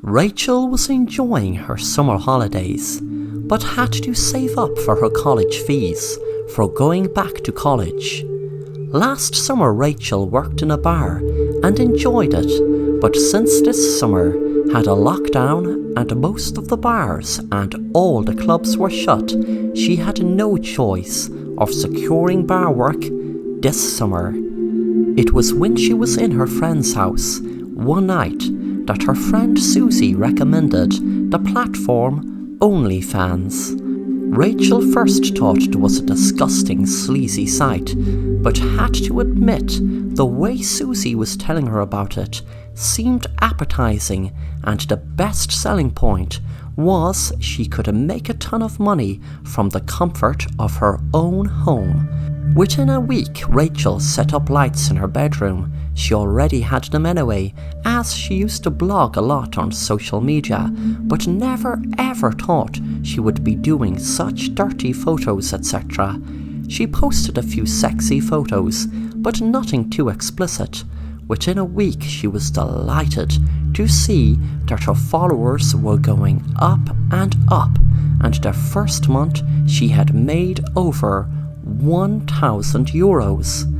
Rachel was enjoying her summer holidays, but had to save up for her college fees for going back to college. Last summer Rachel worked in a bar and enjoyed it, but since this summer had a lockdown and most of the bars and all the clubs were shut, she had no choice of securing bar work this summer. It was when she was in her friend's house one night that her friend Susie recommended the platform OnlyFans. Rachel first thought it was a disgusting, sleazy site, but had to admit the way Susie was telling her about it seemed appetizing, and the best selling point was she could make a ton of money from the comfort of her own home. Within a week, Rachel set up lights in her bedroom. She already had them anyway, as she used to blog a lot on social media, but never ever thought she would be doing such dirty photos, etc. She posted a few sexy photos, but nothing too explicit. Within a week, she was delighted to see that her followers were going up, and the first month she had made over 1,000 euros.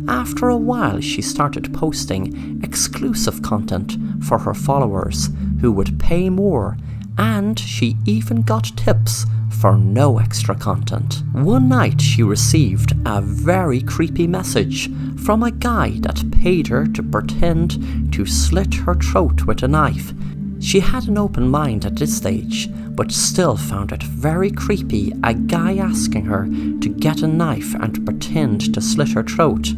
After a while, she started posting exclusive content for her followers who would pay more, and she even got tips for no extra content. One night she received a very creepy message from a guy that paid her to pretend to slit her throat with a knife. She had an open mind at this stage, but still found it very creepy, a guy asking her to get a knife and pretend to slit her throat.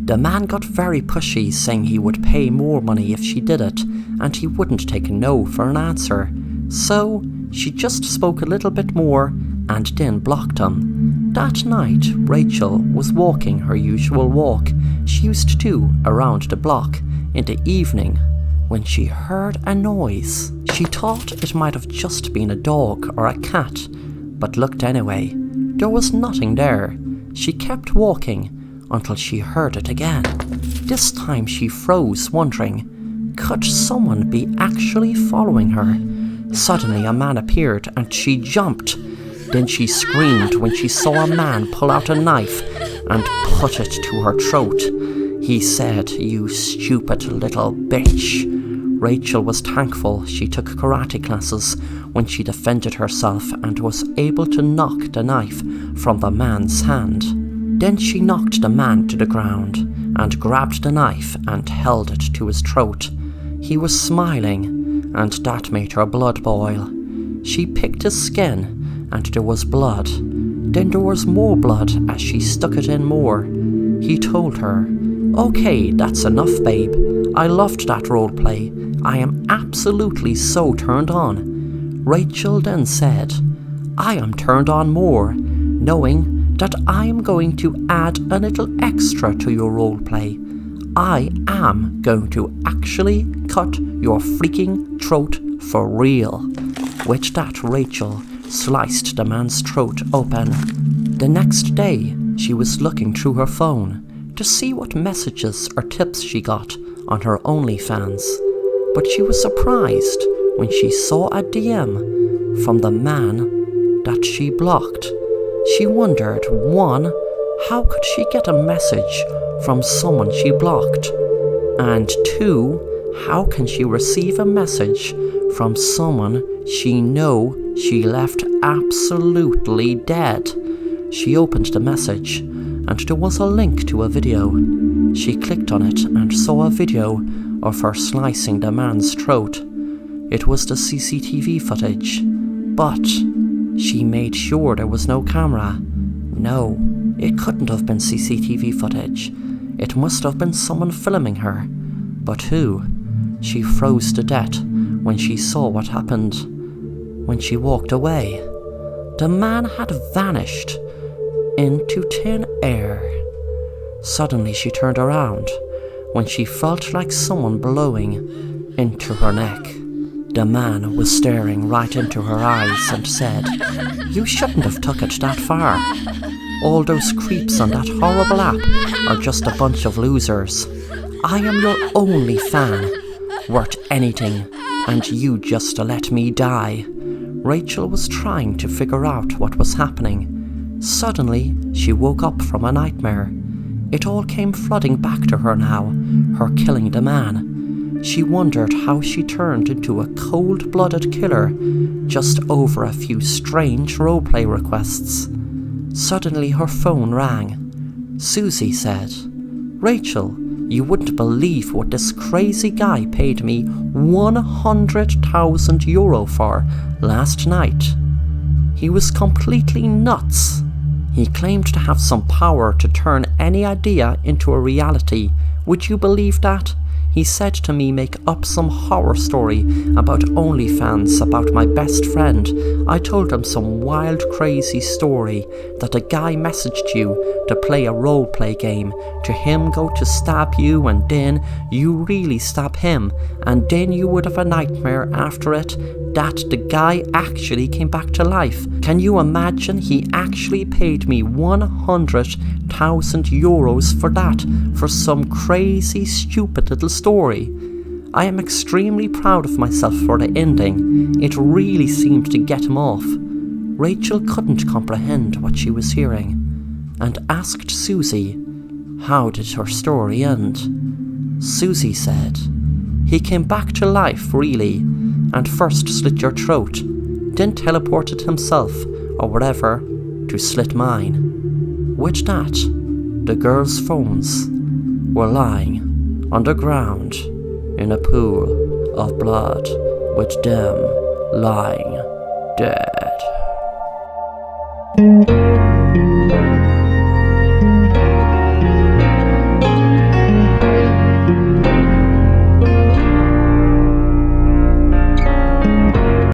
The man got very pushy, saying he would pay more money if she did it, and he wouldn't take no for an answer. So she just spoke a little bit more and then blocked him. That night, Rachel was walking her usual walk she used to do around the block in the evening when she heard a noise. She thought it might have just been a dog or a cat, but looked anyway. There was nothing there. She kept walking until she heard it again. This time she froze, wondering, could someone be actually following her? Suddenly a man appeared and she jumped. Then she screamed when she saw a man pull out a knife and put it to her throat. He said, "You stupid little bitch." Rachel was thankful she took karate classes when she defended herself and was able to knock the knife from the man's hand. Then she knocked the man to the ground and grabbed the knife and held it to his throat. He was smiling, and that made her blood boil. She picked his skin, and there was blood. Then there was more blood as she stuck it in more. He told her, "Okay, that's enough, babe. I loved that roleplay. I am absolutely so turned on." Rachel then said, "I am turned on more, knowing that I am going to add a little extra to your roleplay. I am going to actually cut your freaking throat for real." With that, Rachel sliced the man's throat open. The next day, she was looking through her phone to see what messages or tips she got on her OnlyFans, but she was surprised when she saw a DM from the man that she blocked. She wondered, 1, how could she get a message from someone she blocked? And 2, how can she receive a message from someone she know she left absolutely dead? She opened the message, and there was a link to a video. She clicked on it and saw a video of her slicing the man's throat. It was the CCTV footage, but she made sure there was no camera. No, it couldn't have been CCTV footage. It must have been someone filming her. But who? She froze to death when she saw what happened. When she walked away, the man had vanished into thin air. Suddenly she turned around when she felt like someone blowing into her neck. The man was staring right into her eyes and said, "You shouldn't have took it that far. All those creeps on that horrible app are just a bunch of losers. I am your only fan, worth anything, and you just let me die." Rachel was trying to figure out what was happening. Suddenly, she woke up from a nightmare. It all came flooding back to her now, her killing the man. She wondered how she turned into a cold-blooded killer just over a few strange roleplay requests. Suddenly her phone rang. Susie said, "Rachel, you wouldn't believe what this crazy guy paid me €100,000 for last night. He was completely nuts. He claimed to have some power to turn any idea into a reality. Would you believe that? He said to me make up some horror story about OnlyFans about my best friend. I told him some wild crazy story that a guy messaged you to play a roleplay game, to him go to stab you and then you really stab him and then you would have a nightmare after it that the guy actually came back to life. Can you imagine he actually paid me €100,000 for that, for some crazy stupid little story. I am extremely proud of myself for the ending. It really seemed to get him off." Rachel couldn't comprehend what she was hearing and asked Susie, how did her story end? Susie said, "He came back to life really, and first slit your throat, then teleported himself, or whatever, to slit mine." With that, the girls' phones were lying on the ground in a pool of blood, with them lying dead.